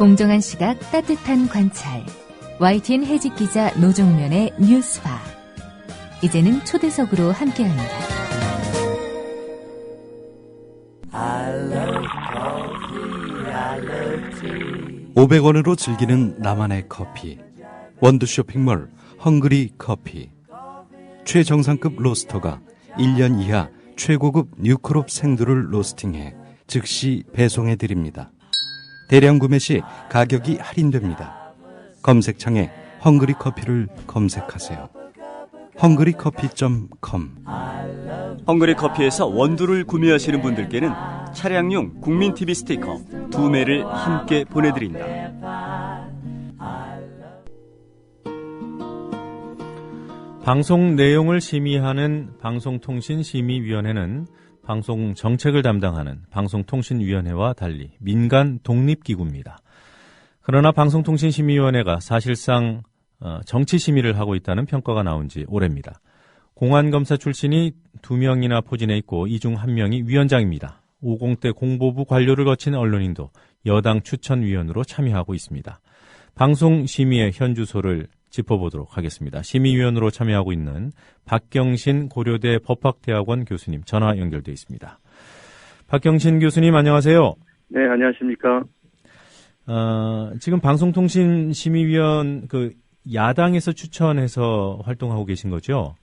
공정한 시각, 따뜻한 관찰. YTN 해직 기자 노종면의 뉴스바. 이제는 초대석으로 함께합니다. 500원으로 즐기는 나만의 커피. 원두 쇼핑몰 헝그리 커피. 최정상급 로스터가 1년 이하 최고급 뉴크롭 생두를 로스팅해 즉시 배송해드립니다. 대량 구매 시 가격이 할인됩니다. 검색창에 헝그리 커피를 검색하세요. 헝그리커피.com. 헝그리 커피에서 원두를 구매하시는 분들께는 차량용 국민TV 스티커 2매를 함께 보내드립니다. 방송 내용을 심의하는 방송통신심의위원회는 방송 정책을 담당하는 방송통신위원회와 달리 민간 독립기구입니다. 그러나 방송통신심의위원회가 사실상 정치심의를 하고 있다는 평가가 나온 지 오래입니다. 공안검사 출신이 2명이나 포진해 있고 이 중 1명이 위원장입니다. 50대 공보부 관료를 거친 언론인도 여당 추천위원으로 참여하고 있습니다. 방송심의의 현주소를 짚어보도록 하겠습니다. 심의위원으로 참여하고 있는 박경신 고려대 법학대학원 교수님 전화 연결돼 있습니다. 박경신 교수님 안녕하세요. 네, 안녕하십니까. 지금 방송통신심의위원 야당에서 추천해서 활동하고 계신 거죠?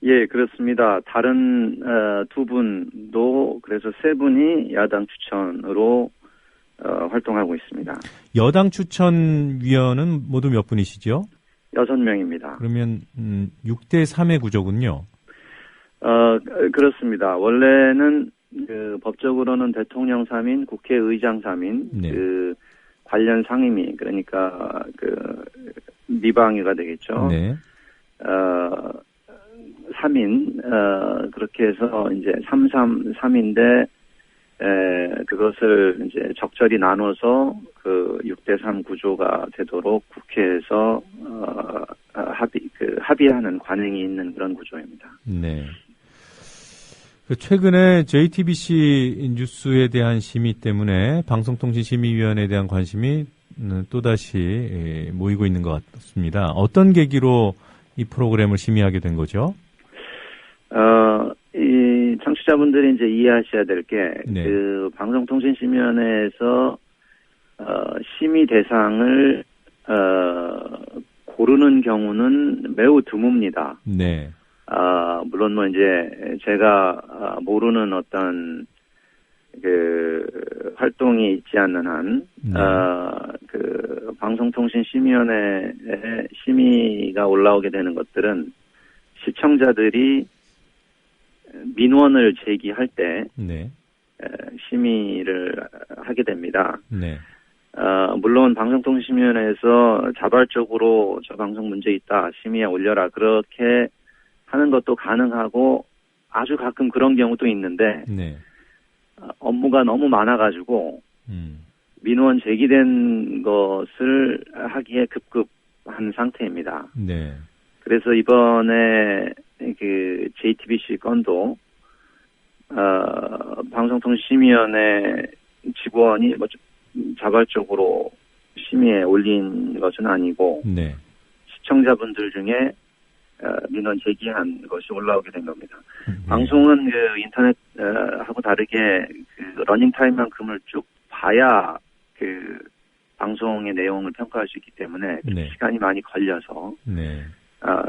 예, 그렇습니다. 다른 두 분도 그래서 세 분이 야당 추천으로 활동하고 있습니다. 여당 추천위원은 모두 몇 분이시죠? 6명입니다. 그러면 6대 3의 구조군요. 그렇습니다. 원래는 법적으로는 대통령 3인, 국회의장 3인, 네. 관련 상임위, 그러니까 미방위가 되겠죠. 네. 3인, 그렇게 해서 이제 3인데, 그것을 이제 적절히 나눠서 6대3 구조가 되도록 국회에서, 합의하는 관행이 있는 그런 구조입니다. 네. 최근에 JTBC 뉴스에 대한 심의 때문에 방송통신심의위원회에 대한 관심이 또다시 모이고 있는 것 같습니다. 어떤 계기로 이 프로그램을 심의하게 된 거죠? 이 청취자분들이 이제 이해하셔야 될 게, 네. 방송통신심의위원회에서, 심의 대상을, 고르는 경우는 매우 드뭅니다. 네. 물론 이제 제가 모르는 어떤 활동이 있지 않는 한, 네. 방송통신심의위원회에 심의가 올라오게 되는 것들은 시청자들이 민원을 제기할 때, 네. 심의를 하게 됩니다. 네. 물론 방송통신심의위원회에서 자발적으로 저 방송 문제 있다, 심의에 올려라, 그렇게 하는 것도 가능하고 아주 가끔 그런 경우도 있는데, 네. 업무가 너무 많아가지고 민원 제기된 것을 하기에 급급한 상태입니다. 네. 그래서 이번에 JTBC 건도 방송통신심의위원회 직원이 자발적으로 심의에 올린 것은 아니고, 네. 시청자분들 중에 민원 제기한 것이 올라오게 된 겁니다. 방송은 인터넷 하고 다르게 러닝타임만큼을 쭉 봐야 방송의 내용을 평가할 수 있기 때문에 네. 시간이 많이 걸려서 네.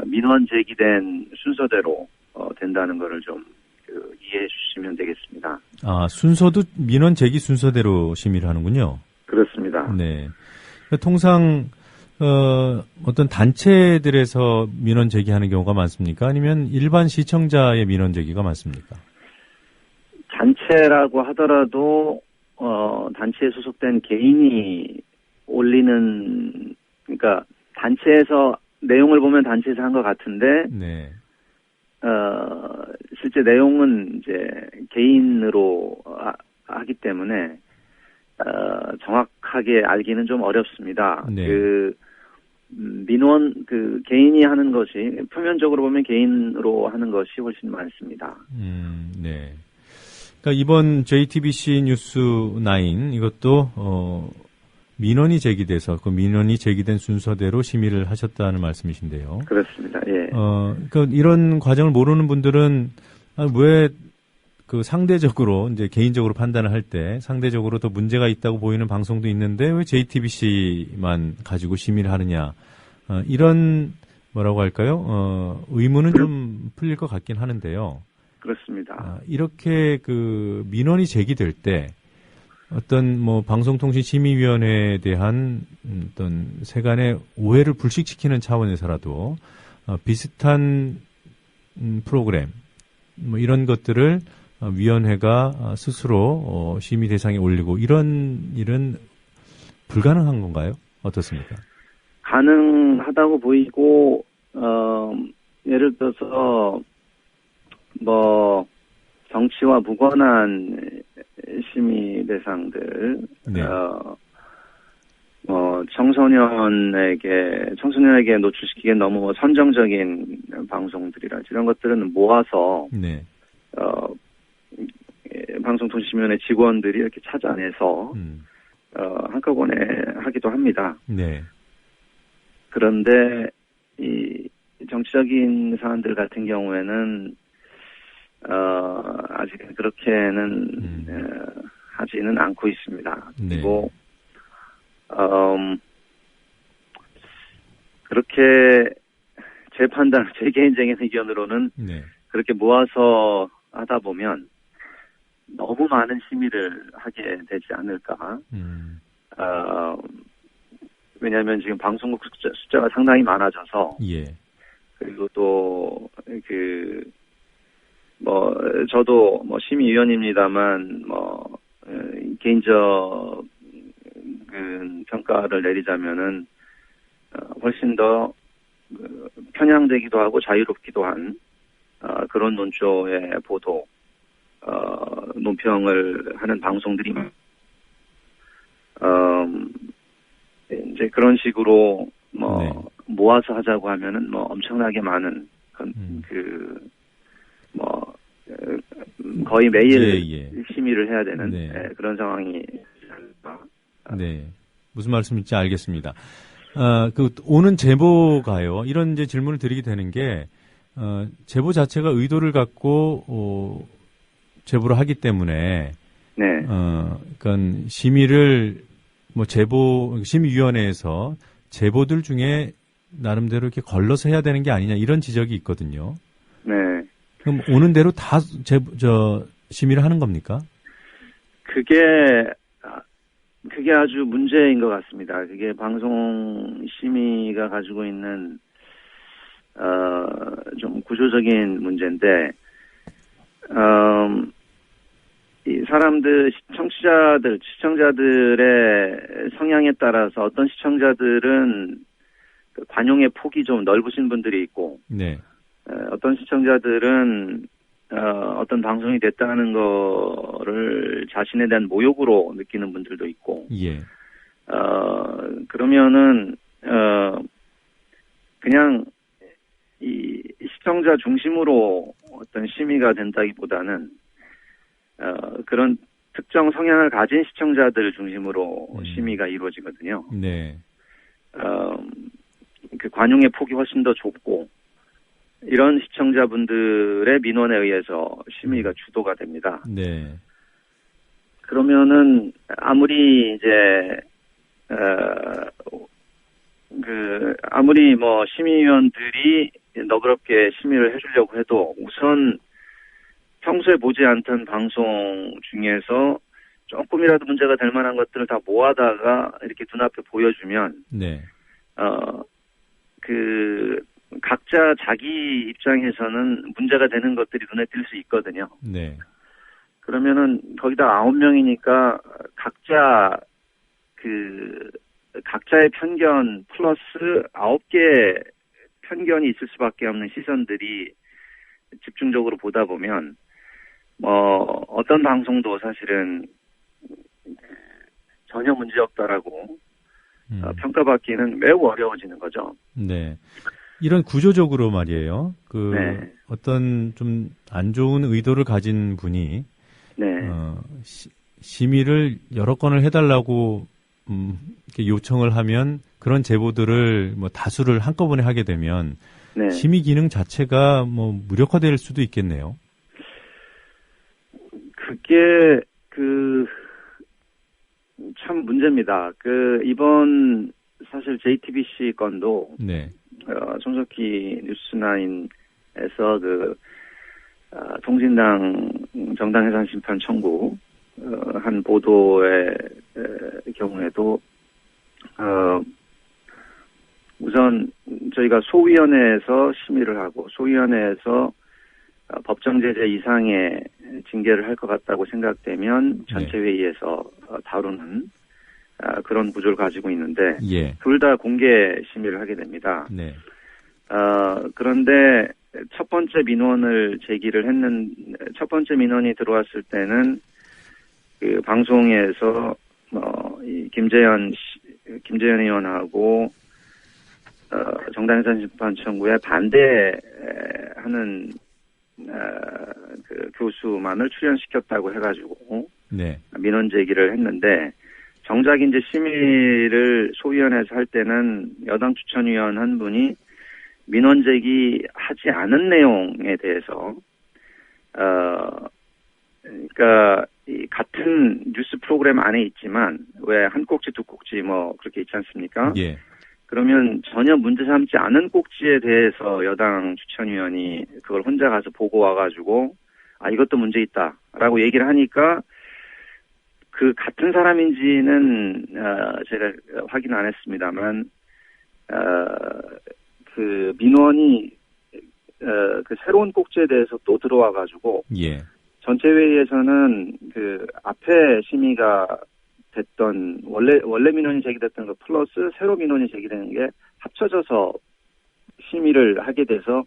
민원 제기된 순서대로 된다는 거를 좀 이해해 주시면 되겠습니다. 순서도 민원 제기 순서대로 심의를 하는군요. 그렇습니다. 네. 통상 어떤 단체들에서 민원 제기하는 경우가 많습니까? 아니면 일반 시청자의 민원 제기가 많습니까? 단체라고 하더라도 단체에 소속된 개인이 올리는, 그러니까 단체에서 내용을 보면 단체에서 한 것 같은데, 네. 실제 내용은 이제 개인으로 하기 때문에 정확하게 알기는 좀 어렵습니다. 네. 민원 개인이 하는 것이, 표면적으로 보면 개인으로 하는 것이 훨씬 많습니다. 네. 그러니까 이번 JTBC 뉴스 9 이것도 민원이 제기돼서 그 민원이 제기된 순서대로 심의를 하셨다는 말씀이신데요. 그렇습니다. 예. 그러니까 이런 과정을 모르는 분들은 왜 그 상대적으로 이제 개인적으로 판단을 할 때 상대적으로 더 문제가 있다고 보이는 방송도 있는데 왜 JTBC만 가지고 심의를 하느냐 이런 뭐라고 할까요? 의문은 좀 풀릴 것 같긴 하는데요. 그렇습니다. 이렇게 그 민원이 제기될 때 어떤 뭐 방송통신심의위원회에 대한 어떤 세간의 오해를 불식시키는 차원에서라도 비슷한 프로그램 뭐 이런 것들을 위원회가 스스로 심의 대상에 올리고 이런 일은 불가능한 건가요? 어떻습니까? 가능하다고 보이고 예를 들어서 뭐 정치와 무관한 심의 대상들, 네. 뭐 청소년에게 노출시키기엔 너무 선정적인 방송들이라 이런 것들은 모아서 네. 방송통신위원회 직원들이 이렇게 찾아내서 한꺼번에 하기도 합니다. 네. 그런데 이 정치적인 사안들 같은 경우에는 아직 그렇게는 하지는 않고 있습니다. 네. 그리고 그렇게 제 판단, 제 개인적인 의견으로는 네. 그렇게 모아서 하다 보면 너무 많은 심의를 하게 되지 않을까. 왜냐하면 지금 방송국 숫자가 상당히 많아져서 예. 그리고 또 저도 심의위원입니다만 개인적 평가를 내리자면은 훨씬 더 편향되기도 하고 자유롭기도 한 그런 논조의 보도 논평을 하는 방송들이 이제 그런 식으로 네. 모아서 하자고 하면은 엄청나게 많은 거의 매일 심의를 해야 되는 그런 상황이 네. 무슨 말씀인지 알겠습니다. 오는 제보가요. 이런 이제 질문을 드리게 되는 게 제보 자체가 의도를 갖고 제보를 하기 때문에 네. 그러니까 심의를 심의위원회에서 제보들 중에 나름대로 이렇게 걸러서 해야 되는 게 아니냐 이런 지적이 있거든요. 네. 그럼 오는 대로 다 심의를 하는 겁니까? 그게 아주 문제인 것 같습니다. 그게 방송 심의가 가지고 있는 좀 구조적인 문제인데 이 사람들, 시청자들의 성향에 따라서 어떤 시청자들은 관용의 폭이 좀 넓으신 분들이 있고, 네. 어떤 시청자들은 어떤 방송이 됐다는 거를 자신에 대한 모욕으로 느끼는 분들도 있고, 예. 그러면은 그냥 이 시청자 중심으로 어떤 심의가 된다기보다는 그런 특정 성향을 가진 시청자들 중심으로 심의가 이루어지거든요. 네. 그 관용의 폭이 훨씬 더 좁고 이런 시청자분들의 민원에 의해서 심의가 주도가 됩니다. 네. 그러면은 아무리 이제 아무리 심의위원들이 너그럽게 심의를 해주려고 해도 우선 평소에 보지 않던 방송 중에서 조금이라도 문제가 될 만한 것들을 다 모아다가 이렇게 눈앞에 보여주면, 네. 각자 자기 입장에서는 문제가 되는 것들이 눈에 띌 수 있거든요. 네. 그러면은 거기다 9명이니까 각자의 편견 플러스 9개의 편견이 있을 수밖에 없는 시선들이 집중적으로 보다 보면 어떤 방송도 사실은 전혀 문제없다라고 평가받기는 매우 어려워지는 거죠. 네. 이런 구조적으로 말이에요. 네. 어떤 좀 안 좋은 의도를 가진 분이 네. 심의를 여러 건을 해달라고 이렇게 요청을 하면 그런 제보들을 뭐 다수를 한꺼번에 하게 되면 네. 심의 기능 자체가 뭐 무력화될 수도 있겠네요. 그게 참 문제입니다. 이번 사실 JTBC 건도 네. 손석희 뉴스9에서 통진당 정당 해산 심판 청구 한 보도의 경우에도 우선 저희가 소위원회에서 심의를 하고 소위원회에서 법정 제재 이상의 징계를 할 것 같다고 생각되면 전체 회의에서 다루는 그런 구조를 가지고 있는데 예. 둘 다 공개 심의를 하게 됩니다. 네. 그런데 첫 번째 민원을 제기를 첫 번째 민원이 들어왔을 때는 방송에서 이 김재현 의원하고 정당해산 심판 청구에 반대하는 교수만을 출연시켰다고 해가지고 네. 민원 제기를 했는데 정작 이제 심의를 소위원회에서 할 때는 여당 추천위원 한 분이 민원 제기하지 않은 내용에 대해서 그러니까 같은 뉴스 프로그램 안에 있지만 왜 한 꼭지 두 꼭지 뭐 그렇게 있지 않습니까? 예. 그러면 전혀 문제 삼지 않은 꼭지에 대해서 여당 추천위원이 그걸 혼자 가서 보고 와가지고 이것도 문제 있다라고 얘기를 하니까 그 같은 사람인지는 제가 확인 안 했습니다만 그 민원이 그 새로운 꼭지에 대해서 또 들어와가지고 예. 전체 회의에서는 그 앞에 심의가 됐던 원래 민원이 제기됐던 거 플러스 새로 민원이 제기되는 게 합쳐져서 심의를 하게 돼서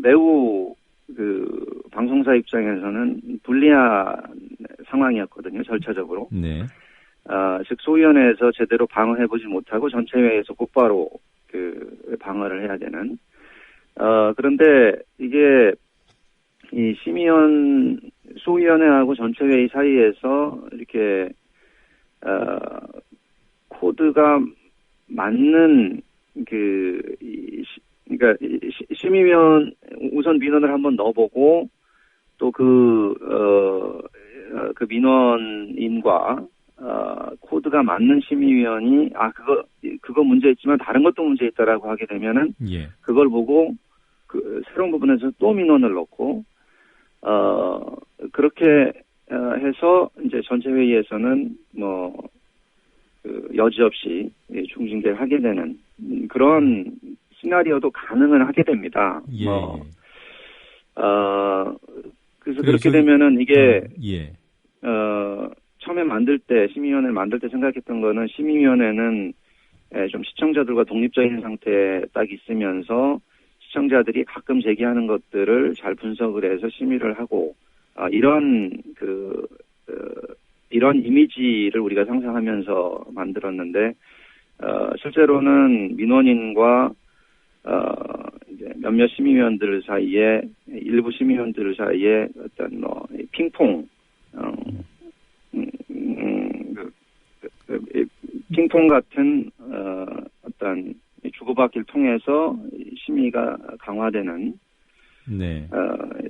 매우 그 방송사 입장에서는 불리한 상황이었거든요, 절차적으로. 네. 즉 소위원회에서 제대로 방어해보지 못하고 전체 회의에서 곧바로 방어를 해야 되는. 그런데 이게 이 소위원회하고 전체 회의 사이에서 이렇게 코드가 맞는 그러니까 심의위원 우선 민원을 한번 넣어보고 또 그 민원인과 코드가 맞는 심의위원이 그거 문제 있지만 다른 것도 문제 있다라고 하게 되면은 예. 그걸 보고 그 새로운 부분에서 또 민원을 넣고 그렇게 해서 이제 전체 회의에서는 여지없이 중징계를 하게 되는 그런 시나리오도 가능은 하게 됩니다. 예. 그래서 그렇게 되면은 이게 예. 처음에 심의위원회를 만들 때 생각했던 거는 심의위원회는 좀 시청자들과 독립적인 상태에 딱 있으면서 시청자들이 가끔 제기하는 것들을 잘 분석을 해서 심의를 하고 이런 이미지를 우리가 상상하면서 만들었는데 실제로는 민원인과 이제 몇몇 심의위원들 사이에 일부 심의위원들 사이에 어떤 핑퐁 핑퐁 같은 어떤 주고받기를 통해서 심의가 강화되는 네.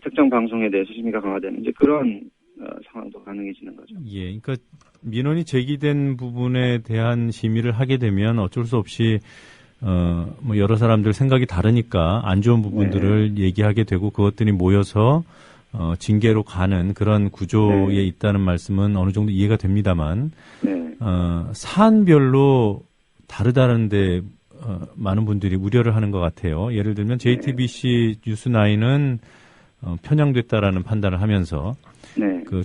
특정 방송에 대해서 심의가 강화되는 이제 그런 상황도 가능해지는 거죠. 예, 그러니까 민원이 제기된 부분에 대한 심의를 하게 되면 어쩔 수 없이 뭐 여러 사람들 생각이 다르니까 안 좋은 부분들을 네. 얘기하게 되고 그것들이 모여서 징계로 가는 그런 구조에 네. 있다는 말씀은 어느 정도 이해가 됩니다만 네. 사안별로 다르다는데 많은 분들이 우려를 하는 것 같아요. 예를 들면 JTBC 네. 뉴스9은 편향됐다라는 판단을 하면서 네. 그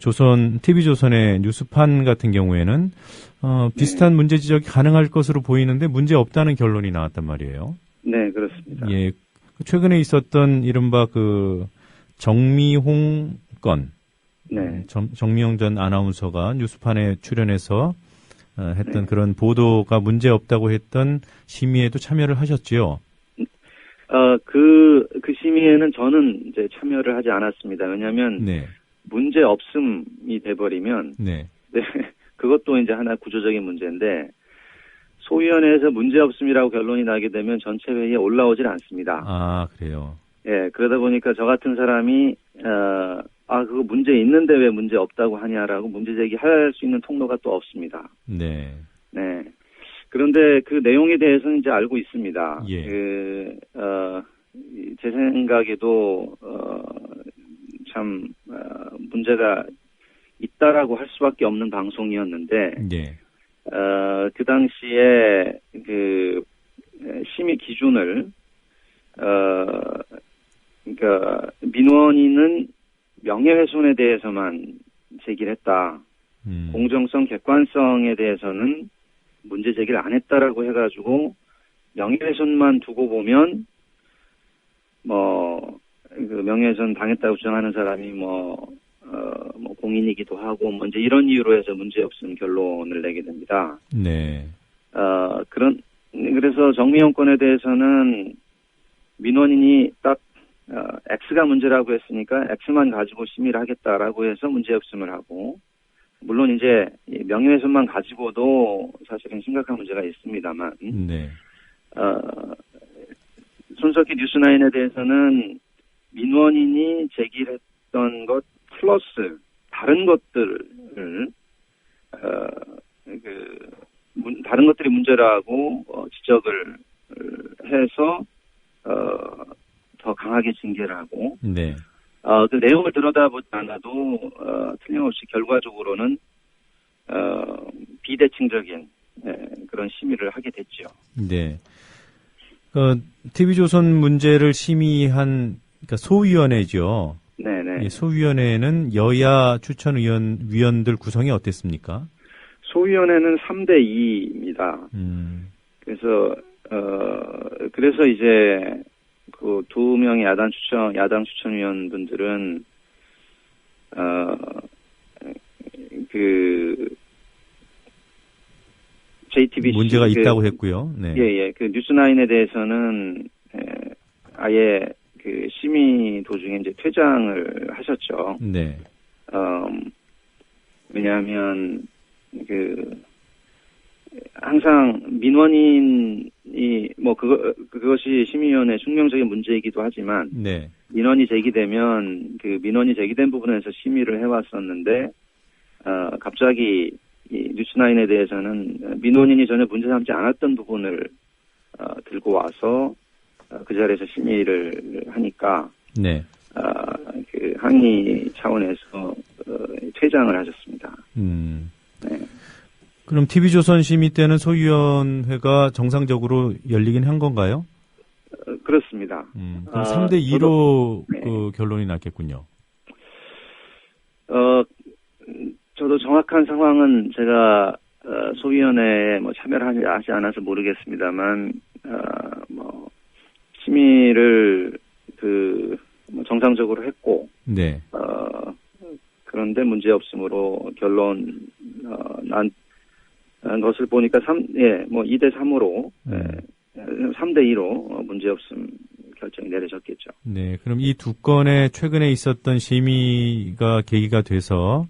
TV조선의 뉴스판 같은 경우에는 비슷한 네. 문제 지적이 가능할 것으로 보이는데 문제 없다는 결론이 나왔단 말이에요. 네, 그렇습니다. 예, 최근에 있었던 이른바 그 정미홍 건, 네. 정미홍 전 아나운서가 뉴스판에 출연해서 했던 네. 그런 보도가 문제 없다고 했던 심의에도 참여를 하셨지요. 그 심의에는 저는 이제 참여를 하지 않았습니다. 왜냐하면 네. 문제 없음이 돼버리면 네. 네, 그것도 이제 하나 구조적인 문제인데 소위원회에서 문제 없음이라고 결론이 나게 되면 전체 회의에 올라오질 않습니다. 아, 그래요. 예, 그러다 보니까 저 같은 사람이 그거 문제 있는데 왜 문제 없다고 하냐라고 문제 제기할 수 있는 통로가 또 없습니다. 네. 네. 그런데 그 내용에 대해서는 이제 알고 있습니다. 예. 제 생각에도 참 문제가 있다라고 할 수밖에 없는 방송이었는데 네. 그 당시에 그 심의 기준을 그러니까 민원인은 명예훼손에 대해서만 제기를 했다. 공정성, 객관성에 대해서는 문제 제기를 안 했다라고 해가지고 명예훼손만 두고 보면 그 명예훼손 당했다고 주장하는 사람이 공인이기도 하고 이제 이런 이유로 해서 문제 없음 결론을 내게 됩니다. 네. 그래서 정미용 건에 대해서는 민원인이 딱 X가 문제라고 했으니까 X만 가지고 심의를 하겠다라고 해서 문제 없음을 하고, 물론 이제 명예훼손만 가지고도 사실은 심각한 문제가 있습니다만, 네. 손석희 뉴스나인에 대해서는 민원인이 제기했던 것 플러스 다른 것들을 다른 것들이 문제라고 지적을 해서 더 강하게 징계를 하고, 네. 그 내용을 들여다보지 않아도 틀림없이 결과적으로는 비대칭적인 그런 심의를 하게 됐죠. 네. TV조선 문제를 심의한 그러니까 소위원회죠. 네네. 이 소위원회는 여야 추천 위원들 구성이 어땠습니까? 소위원회는 3대2입니다. 그래서 이제 그 2명의 야당 추천위원분들은 JTBC 문제가 있다고 했고요. 네. 예. 그 뉴스나인에 대해서는 아예 그 심의 도중에 이제 퇴장을 하셨죠. 네. 왜냐하면 항상 민원인이 그것이 심의위원회 숙명적인 문제이기도 하지만, 네. 민원이 제기되면 그 민원이 제기된 부분에서 심의를 해왔었는데 갑자기 이 뉴스나인에 대해서는 민원인이 전혀 문제 삼지 않았던 부분을 들고 와서 그 자리에서 심의를 하니까 네. 그 항의 차원에서 퇴장을 하셨습니다. 네. 그럼 TV조선 심의 때는 소위원회가 정상적으로 열리긴 한 건가요? 그렇습니다. 그럼 3대2로 네. 그 결론이 났겠군요. 저도 정확한 상황은 제가 소위원회에 참여를 하지 않아서 모르겠습니다만 심의를 정상적으로 했고, 네. 그런데 문제 없음으로 결론 난 것을 보니까 2대3으로 3대2로 문제 없음 결정이 내려졌겠죠. 네, 그럼 이 두 건의 최근에 있었던 심의가 계기가 돼서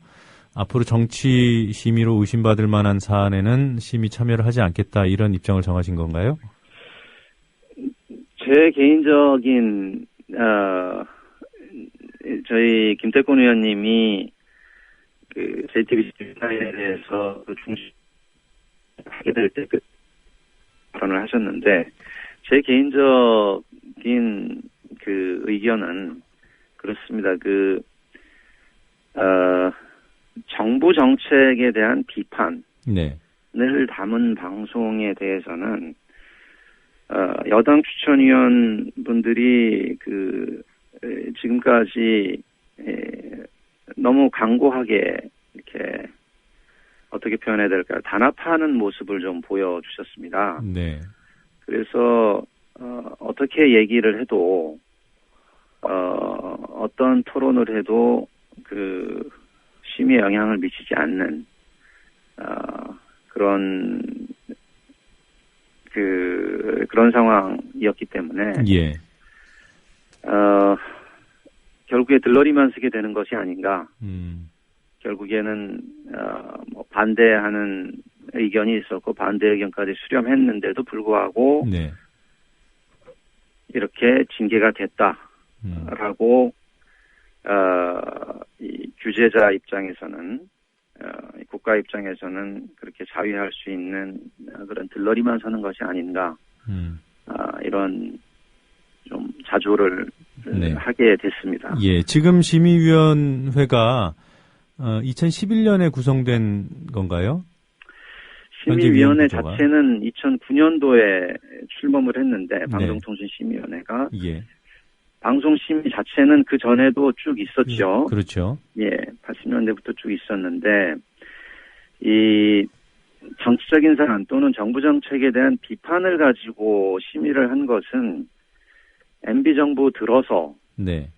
앞으로 정치 심의로 의심받을 만한 사안에는 심의 참여를 하지 않겠다, 이런 입장을 정하신 건가요? 제 개인적인 저희 김태권 의원님이 그 JTBC 뉴스나인에 대해서 하게 될 때 그 발언을 하셨는데, 제 개인적인 그 의견은 그렇습니다. 정부 정책에 대한 비판을 네. 담은 방송에 대해서는 여당 추천위원 분들이 지금까지 너무 강고하게 이렇게 어떻게 표현해야 될까요? 단합하는 모습을 좀 보여주셨습니다. 네. 그래서 어떻게 얘기를 해도 어떤 토론을 해도 그 심의에 영향을 미치지 않는 그런 상황이었기 때문에 예. 결국에 들러리만 쓰게 되는 것이 아닌가. 결국에는 뭐 반대하는 의견이 있었고 반대 의견까지 수렴했는데도 불구하고 네. 이렇게 징계가 됐다라고 이 규제자 입장에서는 국가 입장에서는 그렇게 자위할 수 있는 그런 들러리만 서는 것이 아닌가 이런 좀 자조를 네. 하게 됐습니다. 예, 지금 심의위원회가 2011년에 구성된 건가요? 심의위원회 구조가? 자체는 2009년도에 출범을 했는데 방송통신심의위원회가 예, 방송심의 자체는 그 전에도 쭉 있었죠. 그렇죠. 예, 80년대부터 쭉 있었는데 이 정치적인 사안 또는 정부 정책에 대한 비판을 가지고 심의를 한 것은 MB 정부 들어서 네,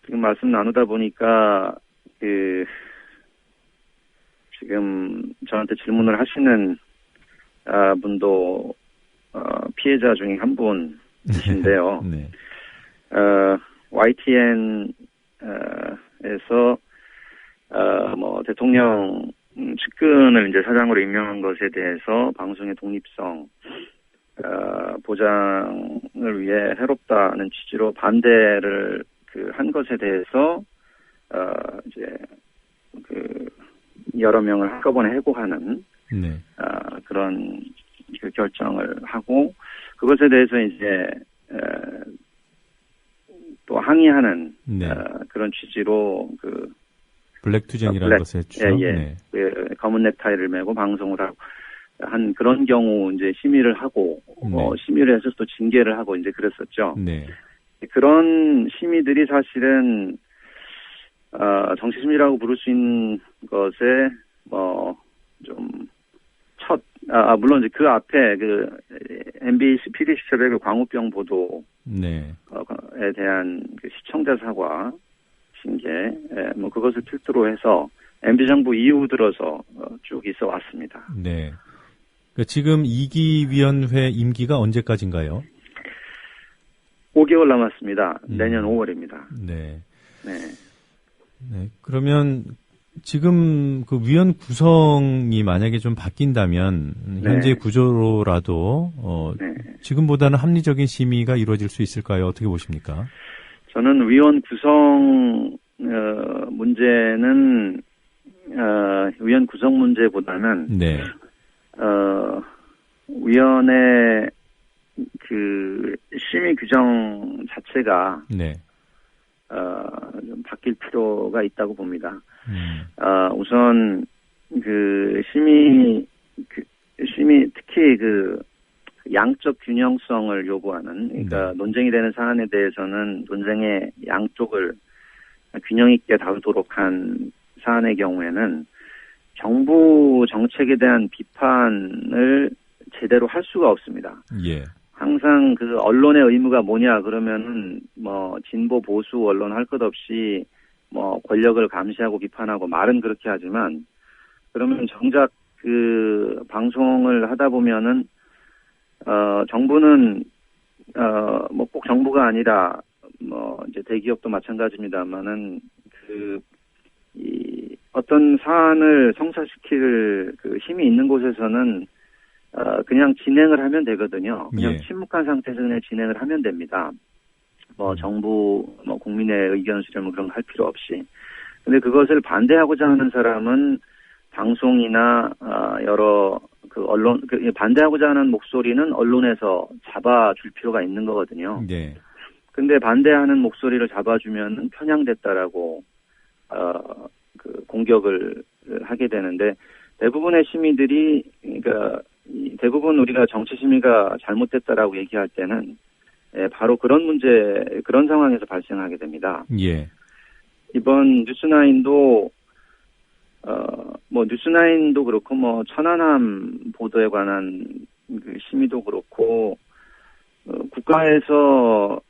지금 말씀 나누다 보니까 지금 저한테 질문을 하시는 분도 피해자 중에 한 분이신데요. 네, YTN에서 뭐 대통령 측근을 이제 사장으로 임명한 것에 대해서 방송의 독립성 보장을 위해 해롭다는 취지로 반대를 한 것에 대해서 이제 여러 명을 한꺼번에 해고하는 네, 그런 결정을 하고 그것에 대해서 이제 또 항의하는 네. 그런 취지로 블랙투쟁이라는 것을 했죠. 예. 네. 검은 넥타이를 메고 방송을 하고 한 그런 경우 이제 심의를 하고 네. 심의를 해서 또 징계를 하고 이제 그랬었죠. 네. 그런 심의들이 사실은 정치심의라고 부를 수 있는 것에 물론 이제 그 앞에 MBC PD수첩의 광우병 보도에 네. 대한 시청자 사과 징계 그것을 필두로 해서 MB 정부 이후 들어서 쭉 있어 왔습니다. 네. 지금 2기 위원회 임기가 언제까지인가요? 5개월 남았습니다. 내년 5월입니다. 네. 네. 네. 그러면 지금 그 위원 구성이 만약에 좀 바뀐다면 현재 구조로라도 네. 지금보다는 합리적인 심의가 이루어질 수 있을까요? 어떻게 보십니까? 저는 위원 구성 문제는 위원 구성 문제보다는 네. 위원회 심의 규정 자체가 네. 좀 바뀔 필요가 있다고 봅니다. 우선 심의 특히 양적 균형성을 요구하는 그러니까 논쟁이 되는 사안에 대해서는 논쟁의 양쪽을 균형 있게 다루도록 한 사안의 경우에는 정부 정책에 대한 비판을 제대로 할 수가 없습니다. 예. 항상 언론의 의무가 뭐냐 그러면은 진보 보수 언론 할 것 없이 권력을 감시하고 비판하고 말은 그렇게 하지만 그러면 정작 방송을 하다 보면은 정부는 꼭 정부가 아니라 이제 대기업도 마찬가지입니다만은 어떤 사안을 성사시킬 힘이 있는 곳에서는 그냥 진행을 하면 되거든요. 그냥 예. 침묵한 상태에서 그냥 진행을 하면 됩니다. 정부, 국민의 의견 수렴 그런 거 할 필요 없이. 근데 그것을 반대하고자 하는 사람은 방송이나 여러 언론 반대하고자 하는 목소리는 언론에서 잡아줄 필요가 있는 거거든요. 네. 근데 반대하는 목소리를 잡아주면 편향됐다라고 공격을 하게 되는데 대부분의 시민들이 그러니까 대부분 우리가 정치 심의가 잘못됐다라고 얘기할 때는 바로 그런 상황에서 발생하게 됩니다. 예. 이번 뉴스나인도 뉴스나인도 그렇고 천안함 보도에 관한 심의도 그렇고 국가에서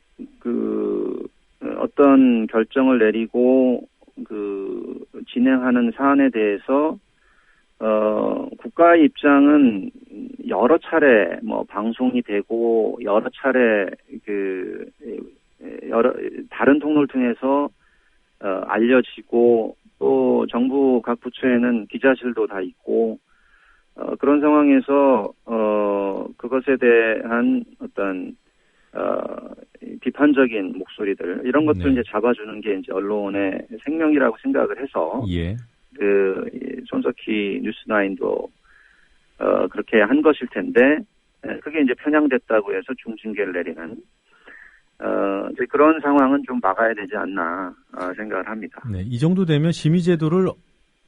어떤 결정을 내리고 진행하는 사안에 대해서 국가의 입장은 여러 차례 방송이 되고 여러 차례 다른 통로를 통해서 알려지고 또 정부 각 부처에는 기자실도 다 있고 그런 상황에서 그것에 대한 어떤 비판적인 목소리들 이런 것들 네. 이제 잡아주는 게 이제 언론의 생명이라고 생각을 해서 예. 손석희 뉴스9도 그렇게 한 것일 텐데 그게 이제 편향됐다고 해서 중징계를 내리는 이제 그런 상황은 좀 막아야 되지 않나 생각을 합니다. 네, 이 정도 되면 심의제도를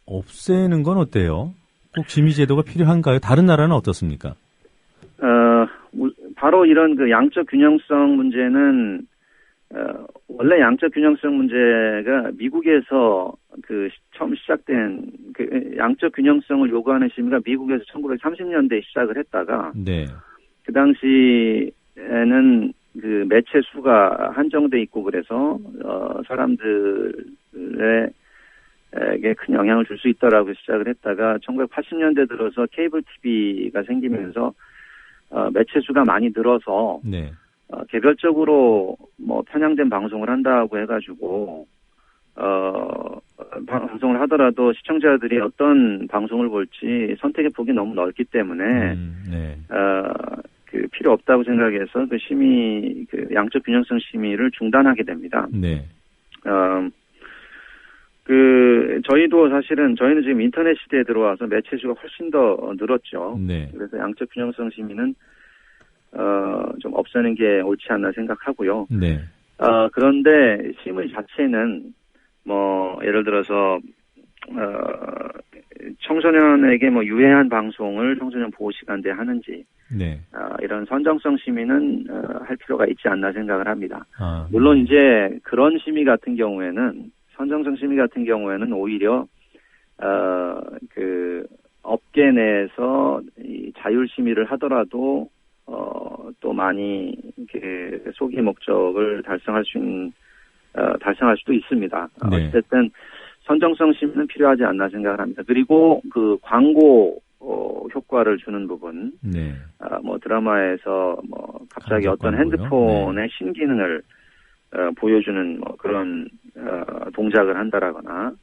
없애는 건 어때요? 꼭 심의제도가 필요한가요? 다른 나라는 어떻습니까? 바로 이런 그 양적 균형성 문제는 원래 양적 균형성 문제가 미국에서 처음 시작된 양적 균형성을 요구하는 심의가 미국에서 1930년대에 시작을 했다가 네. 그 당시에는 그 매체 수가 한정돼 있고 그래서 사람들에게 큰 영향을 줄 수 있다라고 시작을 했다가 1980년대 들어서 케이블 TV가 생기면서 매체 수가 많이 늘어서 네. 개별적으로 뭐 편향된 방송을 한다고 해가지고 방송을 하더라도 시청자들이 어떤 방송을 볼지 선택의 폭이 너무 넓기 때문에 네. 필요 없다고 생각해서 양적 균형성 심의를 중단하게 됩니다. 네. 저희도 사실은 저희는 지금 인터넷 시대에 들어와서 매체 수가 훨씬 더 늘었죠. 네. 그래서 양적 균형성 심의는 좀 없애는 게 옳지 않나 생각하고요. 네. 그런데 심의 자체는 예를 들어서 청소년에게 유해한 방송을 청소년 보호 시간대에 하는지 네. 이런 선정성 심의는 할 필요가 있지 않나 생각을 합니다. 물론 네. 이제 그런 심의 같은 경우에는 선정성 심의 같은 경우에는 오히려 업계 내에서 이 자율 심의를 하더라도 또 많이 소기 목적을 달성할 수도 있습니다. 네. 어쨌든 선정성 심의는 필요하지 않나 생각을 합니다. 그리고 광고 효과를 주는 부분, 네. 드라마에서 갑자기 어떤 광고요? 핸드폰의 네. 신기능을 보여주는 그런 동작을 한다라거나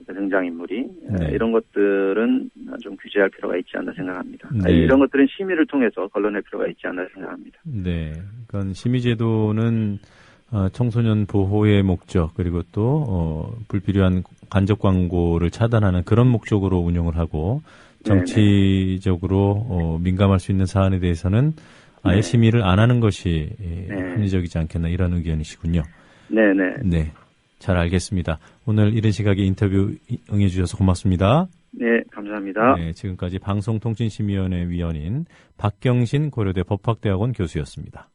등장인물이 네. 이런 것들은 좀 규제할 필요가 있지 않나 생각합니다. 네. 이런 것들은 심의를 통해서 걸러낼 필요가 있지 않나 생각합니다. 네. 그러니까 심의제도는 청소년 보호의 목적 그리고 또 불필요한 간접 광고를 차단하는 그런 목적으로 운영을 하고 정치적으로 민감할 수 있는 사안에 대해서는 아예 심의를 안 하는 것이 합리적이지 않겠나 이런 의견이시군요. 네네. 네. 잘 알겠습니다. 오늘 이른 시각에 인터뷰 응해주셔서 고맙습니다. 네, 감사합니다. 네, 지금까지 방송통신심의위원회 위원인 박경신 고려대 법학대학원 교수였습니다.